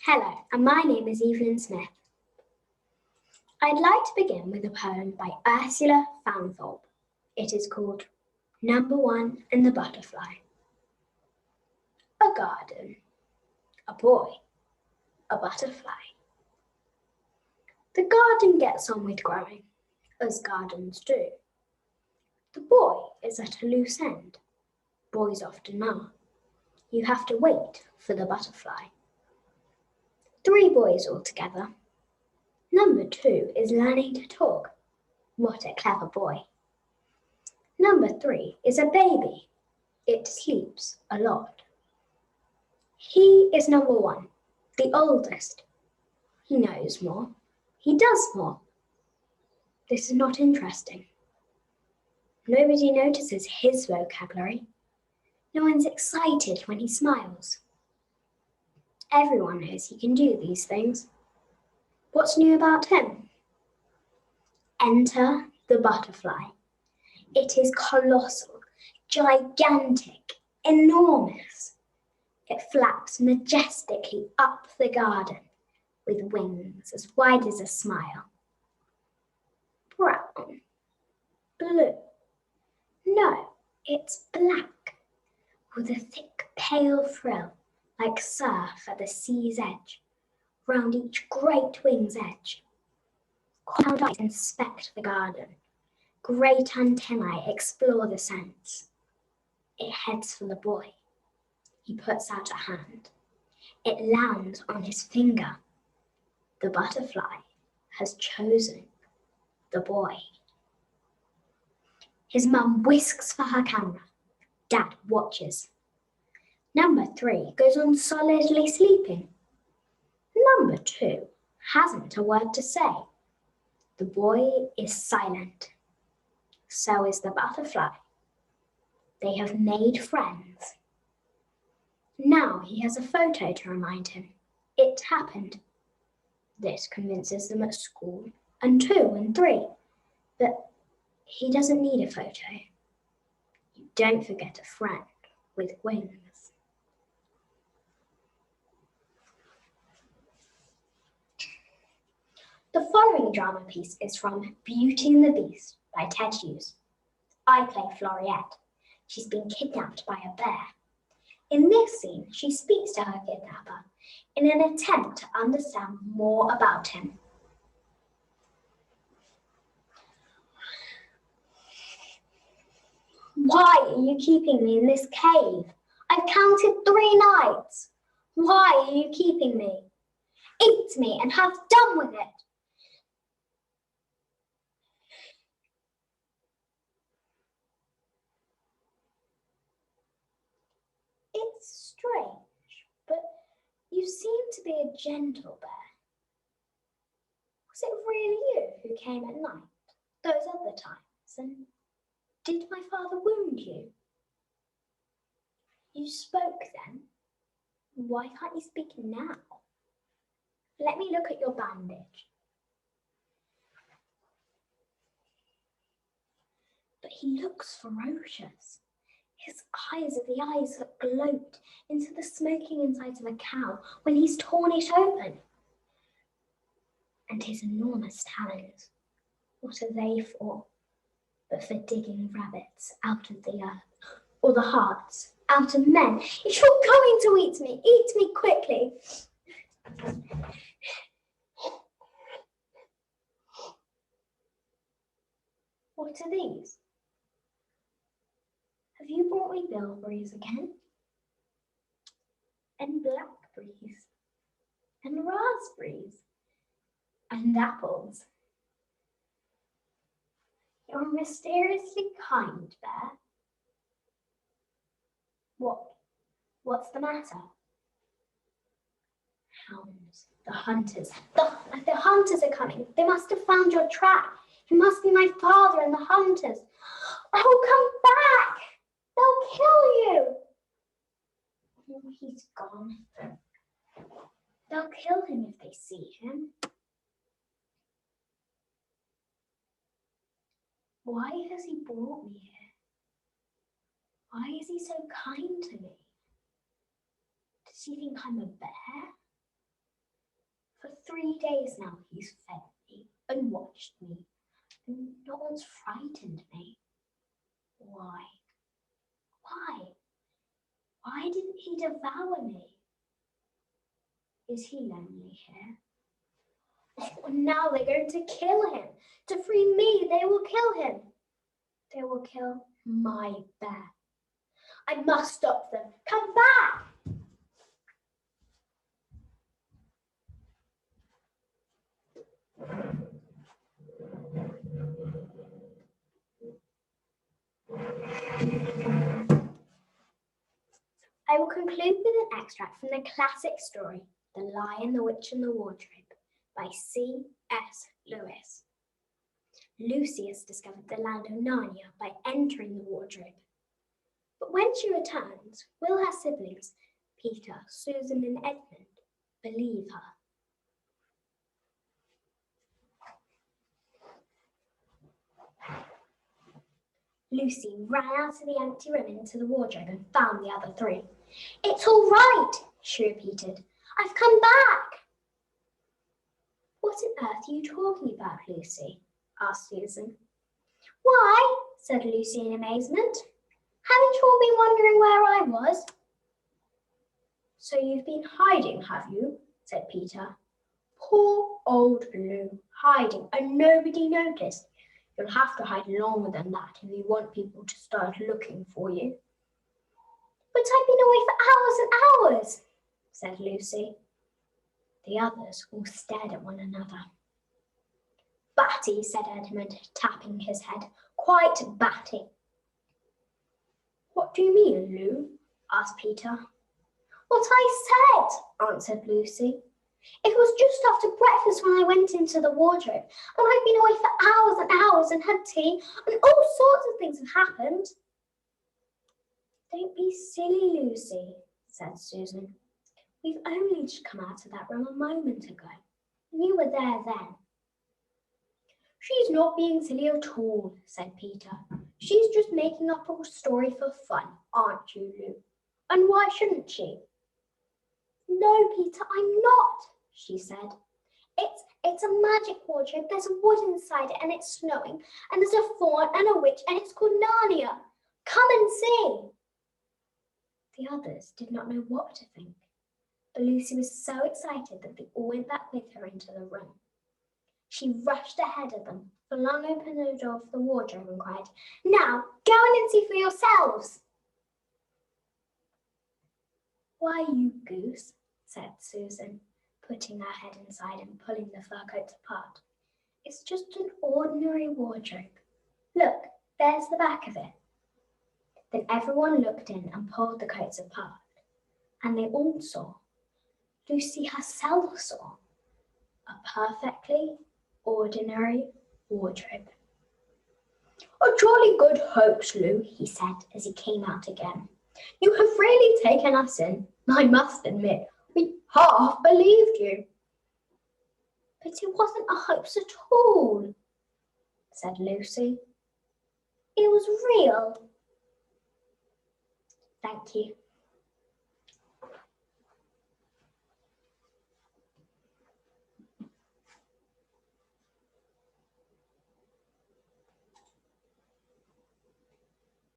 Hello, and my name is Evelyn Smith. I'd like to begin with a poem by Ursula Fanthorpe. It is called Number 1 and the Butterfly. A garden, a boy, a butterfly. The garden gets on with growing, as gardens do. The boy is at a loose end. Boys often are. You have to wait for the butterfly. 3 boys altogether. Number 2 is learning to talk. What a clever boy. Number 3 is a baby. It sleeps a lot. He is number 1, the oldest. He knows more. He does more. This is not interesting. Nobody notices his vocabulary. No one's excited when he smiles. Everyone knows he can do these things. What's new about him? Enter the butterfly. It is colossal, gigantic, enormous. It flaps majestically up the garden with wings as wide as a smile. Brown, blue, no, it's black, with a thick pale frill like surf at the sea's edge, round each great wing's edge. Cloud eyes inspect the garden. Great antennae explore the scents. It heads for the boy. He puts out a hand. It lands on his finger. The butterfly has chosen the boy. His mum whisks for her camera. Dad watches. Number 3 goes on solidly sleeping. Number 2 hasn't a word to say. The boy is silent. So is the butterfly. They have made friends. Now he has a photo to remind him. It happened. This convinces them at school, and 2 and 3. But he doesn't need a photo. You don't forget a friend with wings. The following drama piece is from Beauty and the Beast by Ted Hughes. I play Floriette. She's been kidnapped by a bear. In this scene, she speaks to her kidnapper in an attempt to understand more about him. Why are you keeping me in this cave? I've counted 3 nights. Why are you keeping me? Eat me and have done with it. It's strange, but you seem to be a gentle bear. Was it really you who came at night, those other times, and did my father wound you? You spoke then. Why can't you speak now? Let me look at your bandage. But he looks ferocious. His eyes are the eyes that gloat into the smoking insides of a cow when he's torn it open. And his enormous talons, what are they for? But for digging rabbits out of the earth, or the hearts out of men. If you're going to eat me quickly. What are these? Have you brought me bilberries again? And blackberries? And raspberries? And apples? You're mysteriously kind, bear. What's the matter? Hounds, the hunters. The hunters are coming. They must have found your track. It must be my father and the hunters. Oh, come back! They'll kill you. Oh, he's gone. They'll kill him if they see him. Why has he brought me here? Why is he so kind to me? Does he think I'm a bear? 3 days now he's fed me and watched me, and no one's frightened me. Why? Why? Why didn't he devour me? Is he lonely here? Oh, now they're going to kill him. To free me, they will kill him. They will kill my bear. I must stop them. Come back! I will conclude with an extract from the classic story, The Lion, the Witch and the Wardrobe, by C.S. Lewis. Lucy has discovered the land of Narnia by entering the wardrobe. But when she returns, will her siblings, Peter, Susan and Edmund, believe her? Lucy ran out of the empty room into the wardrobe and found the other three. "It's all right," she repeated. "I've come back." "What on earth are you talking about, Lucy?" asked Susan. "Why," said Lucy in amazement, "haven't you all been wondering where I was?" "So you've been hiding, have you?" said Peter. "Poor old Lou, hiding and nobody noticed. You'll have to hide longer than that if you want people to start looking for you." "But I've been away for hours and hours," said Lucy. The others all stared at one another. "Batty," said Edmund, tapping his head. "Quite batty." "What do you mean, Lou?" asked Peter. "What I said," answered Lucy. "It was just after breakfast when I went into the wardrobe, and I've been away for hours and hours and had tea, and all sorts of things have happened." "Don't be silly, Lucy," said Susan. "We've only just come out of that room a moment ago, and you were there then." "She's not being silly at all," said Peter. "She's just making up a story for fun, aren't you, Lou? And why shouldn't she?" "No, Peter, I'm not," she said. It's a magic wardrobe. There's a wood inside it and it's snowing, and there's a fawn and a witch, and it's called Narnia. Come and see." The others did not know what to think, but Lucy was so excited that they all went back with her into the room. She rushed ahead of them, flung open the door of the wardrobe and cried, "Now, go in and see for yourselves." "Why, you goose," said Susan, putting her head inside and pulling the fur coats apart. "It's just an ordinary wardrobe. Look, there's the back of it." Then everyone looked in and pulled the coats apart, and they all saw, Lucy herself saw, a perfectly ordinary wardrobe. "A jolly good hoax, Lou," he said as he came out again. "You have really taken us in. I must admit, we half believed you." "But it wasn't a hoax at all," said Lucy. "It was real." Thank you.